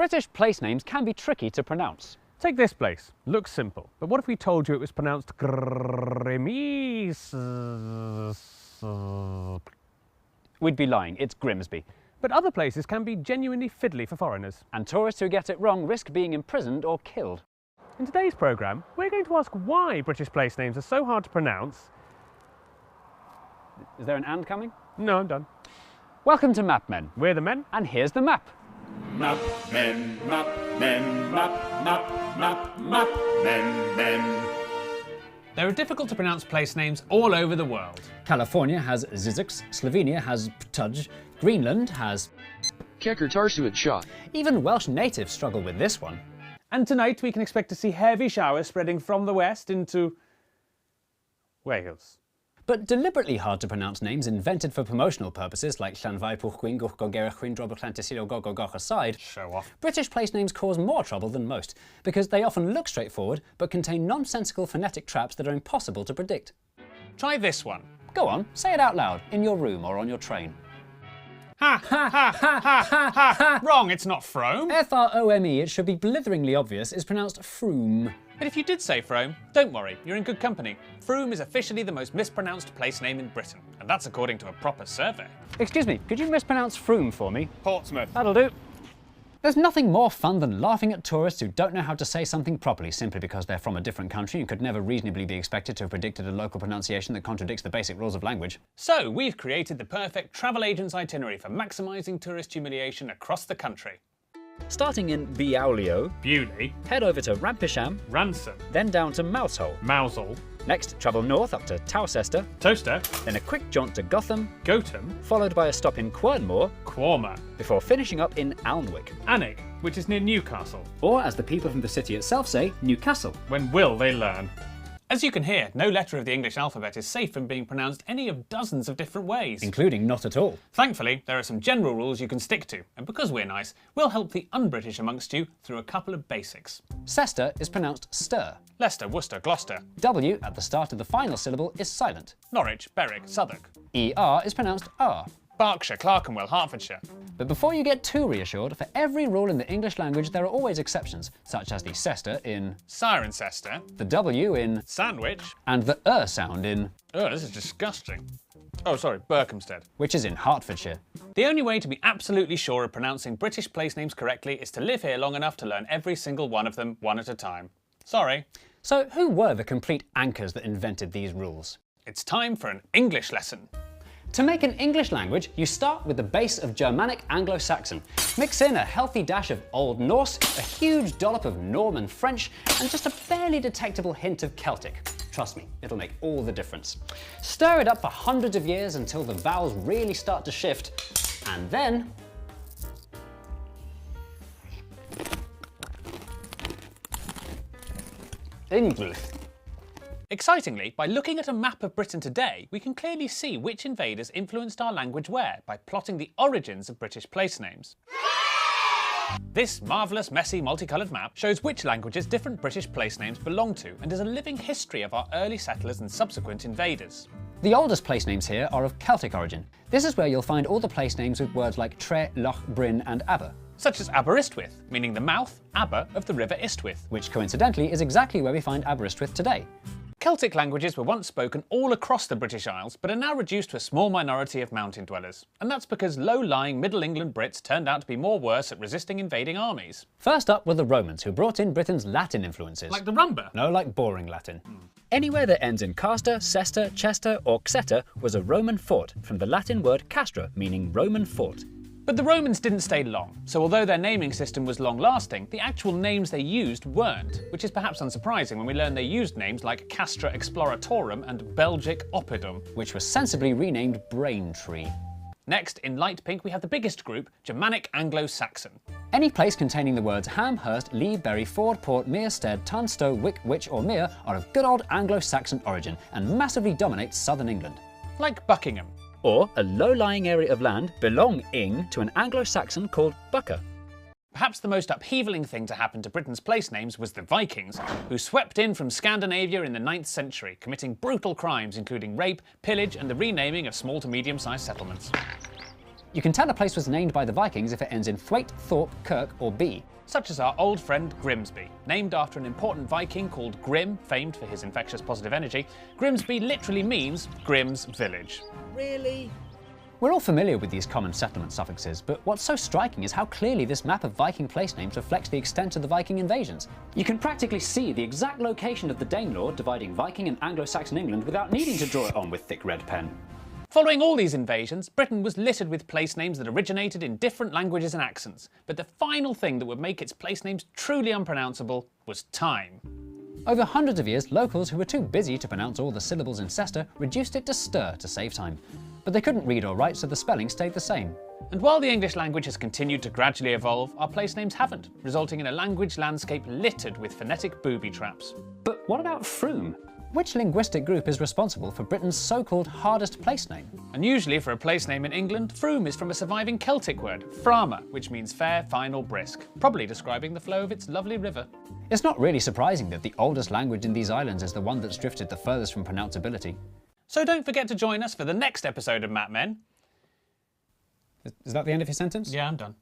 British place names can be tricky to pronounce. Take this place. Looks simple, but what if we told you it was pronounced Grimmies? We'd be lying, it's Grimsby. But other places can be genuinely fiddly for foreigners. And tourists who get it wrong risk being imprisoned or killed. In today's programme, we're going to ask why British place names are so hard to pronounce. Is there an and coming? No, I'm done. Welcome to Map Men. We're the men. And here's the map. Map men, map men, map, map, map, map men, men. There are difficult to pronounce place names all over the world. California has Zizix, Slovenia has Ptuj, Greenland has... Kekertarsuit. Even Welsh natives struggle with this one. And tonight we can expect to see heavy showers spreading from the west into Wales. But deliberately hard to pronounce names invented for promotional purposes like Llanfair Pwllgwyn Gwrchgogerchwyn Droboclantysilo Gogogoch aside, Show off. British place names cause more trouble than most, because they often look straightforward but contain nonsensical phonetic traps that are impossible to predict. Try this one. Go on, say it out loud, in your room or on your train. Ha ha ha ha ha ha ha! Wrong, it's not Frome. Frome, it should be blitheringly obvious, is pronounced Froome. But if you did say Frome, don't worry, you're in good company. Frome is officially the most mispronounced place name in Britain, and that's according to a proper survey. Excuse me, could you mispronounce Froome for me? Portsmouth. That'll do. There's nothing more fun than laughing at tourists who don't know how to say something properly simply because they're from a different country and could never reasonably be expected to have predicted a local pronunciation that contradicts the basic rules of language. So, we've created the perfect travel agent's itinerary for maximising tourist humiliation across the country. Starting in Biaulio, Beaulieu, head over to Rampisham, Ransom, then down to Mousehole. Mousehole, Next, travel north up to Towcester, Toaster, then a quick jaunt to Gotham, Gotham, followed by a stop in Quernmore, Quormer, before finishing up in Alnwick. Alnwick, which is near Newcastle. Or, as the people from the city itself say, Newcastle. When will they learn? As you can hear, no letter of the English alphabet is safe from being pronounced any of dozens of different ways. Including not at all. Thankfully, there are some general rules you can stick to, and because we're nice, we'll help the un-British amongst you through a couple of basics. Cester is pronounced stir. Leicester, Worcester, Gloucester. W at the start of the final syllable is silent. Norwich, Berwick, Southwark. ER is pronounced R. Berkshire, Clerkenwell, Hertfordshire. But before you get too reassured, for every rule in the English language there are always exceptions, such as the cester in, Cirencester, the W in, Sandwich. and the sound in, Oh, this is disgusting. Oh, sorry, Berkhamsted. which is in Hertfordshire. The only way to be absolutely sure of pronouncing British place names correctly is to live here long enough to learn every single one of them one at a time. Sorry. So who were the complete anchors that invented these rules? It's time for an English lesson. To make an English language, you start with the base of Germanic Anglo-Saxon. Mix in a healthy dash of Old Norse, a huge dollop of Norman French, and just a barely detectable hint of Celtic. Trust me, it'll make all the difference. Stir it up for hundreds of years until the vowels really start to shift, and then... English. Excitingly, by looking at a map of Britain today, we can clearly see which invaders influenced our language where by plotting the origins of British place names. This marvellous, messy, multicoloured map shows which languages different British place names belong to and is a living history of our early settlers and subsequent invaders. The oldest place names here are of Celtic origin. This is where you'll find all the place names with words like Tre, Loch, Bryn and Aber, Such as Aberystwyth, meaning the mouth, Aber, of the River Istwyth. which coincidentally is exactly where we find Aberystwyth today. Celtic languages were once spoken all across the British Isles, but are now reduced to a small minority of mountain dwellers. And that's because low-lying Middle England Brits turned out to be more worse at resisting invading armies. First up were the Romans, who brought in Britain's Latin influences. Like the rumba. No, like boring Latin. Anywhere that ends in caster, cester, chester or xeter was a Roman fort, from the Latin word castra, meaning Roman fort. But the Romans didn't stay long, so although their naming system was long-lasting, the actual names they used weren't, which is perhaps unsurprising when we learn they used names like Castra Exploratorum and Belgic Oppidum. Which was sensibly renamed Braintree. Next, in light pink, we have the biggest group, Germanic Anglo-Saxon. Any place containing the words Ham, Hurst, Lee, Bury, Ford, Port, Mere, Stead, Tunstall, Wick, Witch or Mere are of good old Anglo-Saxon origin and massively dominate southern England. Like Buckingham. Or a low-lying area of land belonging to an Anglo-Saxon called Bucca. Perhaps the most upheavaling thing to happen to Britain's place names was the Vikings, who swept in from Scandinavia in the 9th century, committing brutal crimes including rape, pillage and the renaming of small to medium-sized settlements. You can tell a place was named by the Vikings if it ends in Thwaite, Thorpe, Kirk, or B. Such as our old friend Grimsby. Named after an important Viking called Grim, famed for his infectious positive energy, Grimsby literally means Grim's village. We're all familiar with these common settlement suffixes, but what's so striking is how clearly this map of Viking place names reflects the extent of the Viking invasions. You can practically see the exact location of the Danelaw dividing Viking and Anglo-Saxon England without needing to draw it on with thick red pen. Following all these invasions, Britain was littered with place names that originated in different languages and accents, but the final thing that would make its place names truly unpronounceable was time. Over hundreds of years, locals who were too busy to pronounce all the syllables in Cester reduced it to stir to save time. But they couldn't read or write, so the spelling stayed the same. And while the English language has continued to gradually evolve, our place names haven't, resulting in a language landscape littered with phonetic booby traps. But what about Frome? Which linguistic group is responsible for Britain's so-called hardest place name? Unusually for a place name in England, Frome is from a surviving Celtic word, frama, which means fair, fine or brisk, probably describing the flow of its lovely river. It's not really surprising that the oldest language in these islands is the one that's drifted the furthest from pronounceability. So don't forget to join us for the next episode of Map Men. Is that the end of your sentence? Yeah, I'm done.